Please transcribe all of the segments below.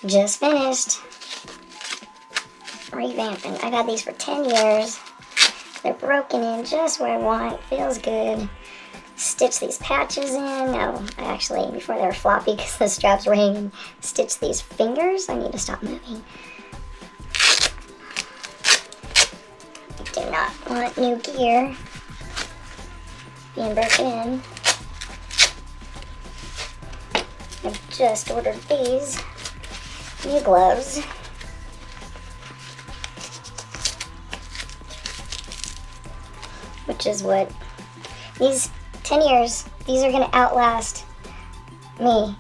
Just finished revamping. I've had these for 10 years. They're broken in just where I want. Feels good. Stitch these patches in. No, I actually, before they were floppy because the straps were hanging, stitch these fingers. I need to stop moving. I do not want new gear being broken in. I've just ordered these new gloves. Which is what, these 10 years, these are gonna outlast me.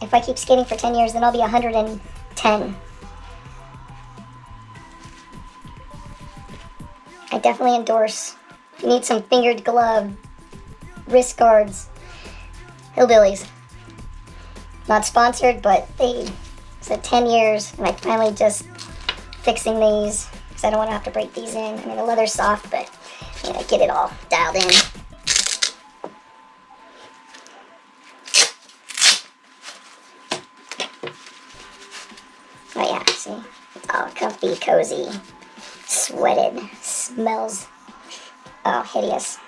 If I keep skating for 10 years, then I'll be 110. I definitely endorse, if you need some fingered glove, wrist guards, Hillbillies. Not sponsored, but they said 10 years, and I finally just fixing these, because I don't want to have to break these in. I mean, the leather's soft, but you know, get it all dialed in. Oh yeah, see? It's all comfy, cozy, sweated, smells, oh, hideous.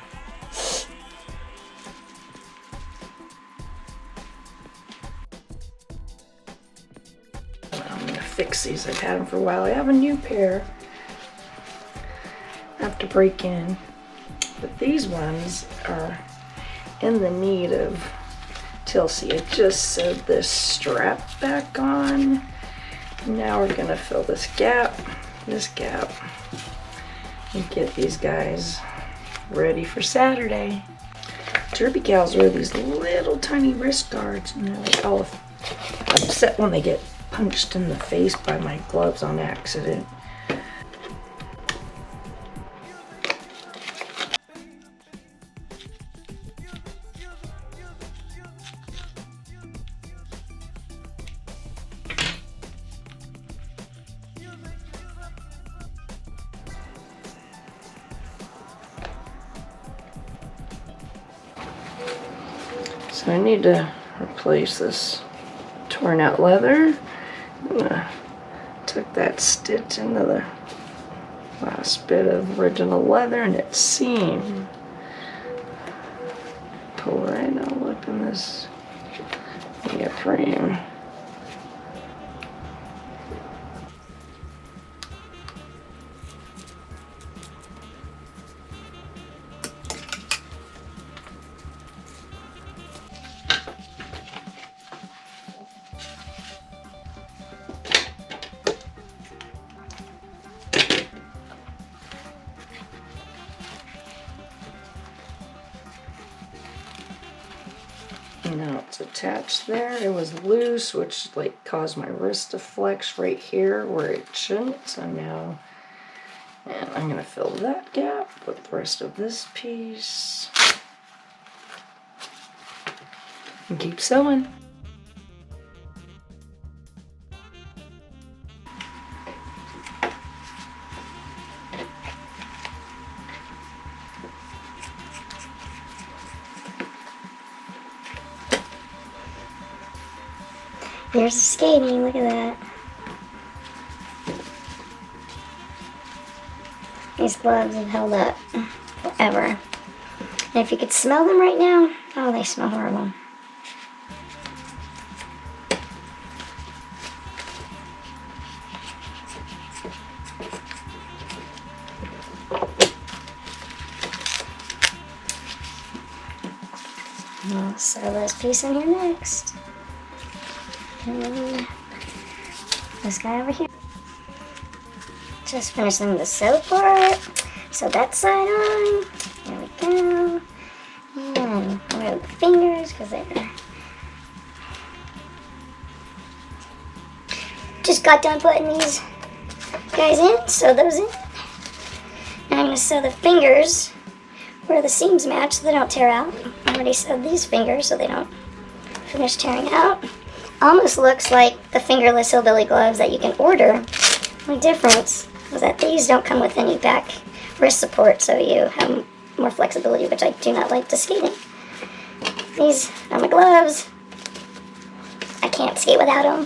I'm gonna fix these. I've had them for a while. I have a new pair I have to break in, but these ones are in the need of TLC. I just sewed this strap back on. Now we're gonna fill this gap, and get these guys ready for Saturday. Derby gals wear these little tiny wrist guards, and they're like all upset when they get punched in the face by my gloves on accident. So I need to replace this torn out leather. I'm gonna tuck that stitch into the last bit of original leather and its seam. Pull right out, look in this frame. Now it's attached there. It was loose, which like caused my wrist to flex right here where it shouldn't. So now, and I'm gonna fill that gap with the rest of this piece and keep sewing. There's the skating, look at that. These gloves have held up forever. And if you could smell them right now, oh, they smell horrible. I'll sew this piece in here next. And this guy over here. Just finishing the sew part. Sew that side on. There we go. And remove the fingers because they're. Just got done putting these guys in. Sew those in. And I'm going to sew the fingers where the seams match so they don't tear out. I already sewed these fingers so they don't finish tearing out. Almost looks like the fingerless Hillbilly gloves that you can order. The only difference is that these don't come with any back wrist support, so you have more flexibility, which I do not like to skate in. These are my gloves. I can't skate without them.